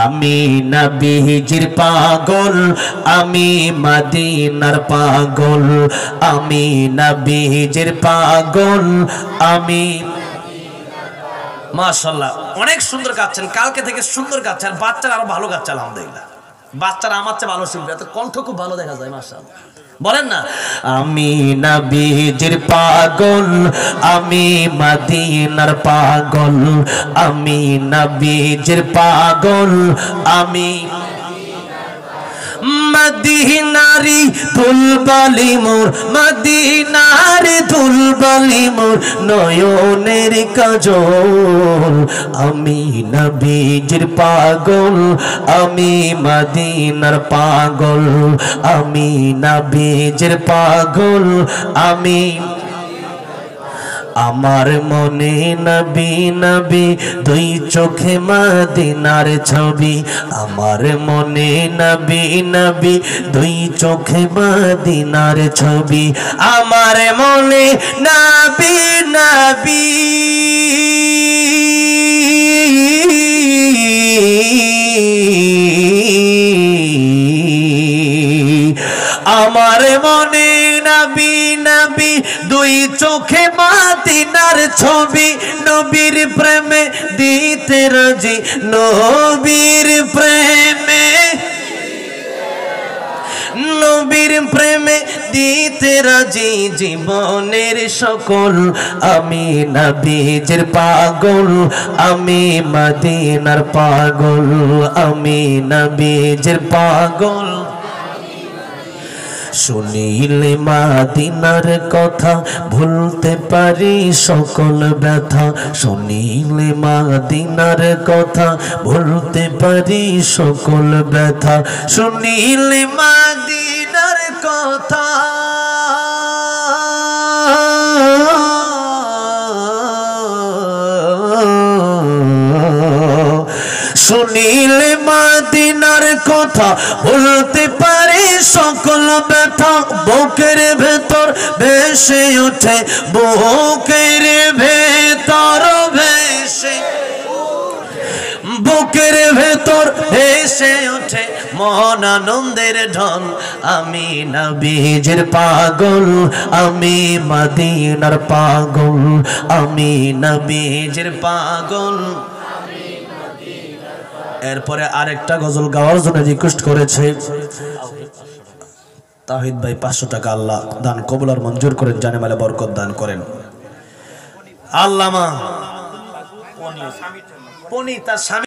আমি নবীজির পাগল আমি মদিনার পাগল আমি নবীজির পাগল আমি মাশাআল্লাহ অনেক সুন্দর গাচ্ছেন কালকে থেকে সুন্দর গাচ্ছেন বাচ্চারা আরো ভালো গাচ্ছে আলহামদুলিল্লাহ বাচ্চারা আমার চেয়ে ভালো শিখবে এত কণ্ঠ খুব ভালো দেখা যায় মাশাআল্লাহ বলেন না আমি নবীজির পাগল আমি মদিনার পাগল আমি নবীজির পাগল আমি মদিনারি দুলবালি মোর মদিনারি দুলবালি মোর নয়নের কাজল আমি নবীজির পাগল আমি মদিনার পাগল আমি নবীজির পাগল আমি আমার মনে নবী নবী দুই চোখে মদিনার ছবি আমার মনে নবী নবী দুই চোখে মদিনার ছবি আমার মনে নবী নবী আমার মনে নবী নবী দুই চোখে মদিনার ছবি নবীর প্রেমে দিতে রাজি নবীর প্রেমে নবীর প্রেমে দিতে রাজি জীবনের সকল আমি নবীজির পাগল আমি মদিনার পাগল আমি নবীজির পাগল শুনিলে মদিনার কথা ভুলতে পারি সকল ব্যথা শুনিলে মদিনার কথা ভুলতে পারি সকল ব্যথা শুনিলে মদিনার কথা শুনিলে মদিনার কথা বলতে পারে সকল ব্যথা বুকের ভেতর ভেসে ওঠে বুকের ভেতর ভেসে বুকের ভেতর ভেসে ওঠে মন আনন্দের ঢল আমি নবীজির পাগল আমি মদিনার পাগল আমি নবীজির পাগল এরপরে আরেকটা গজল গাওয়ার জন্য রিকোয়েস্ট করেছে তাহিদ ভাই 500 টাকা আল্লাহ দান কবুল আর মঞ্জুর করেন জানে মালে বরকত দান করেন আল্লামা পনি তার স্বামী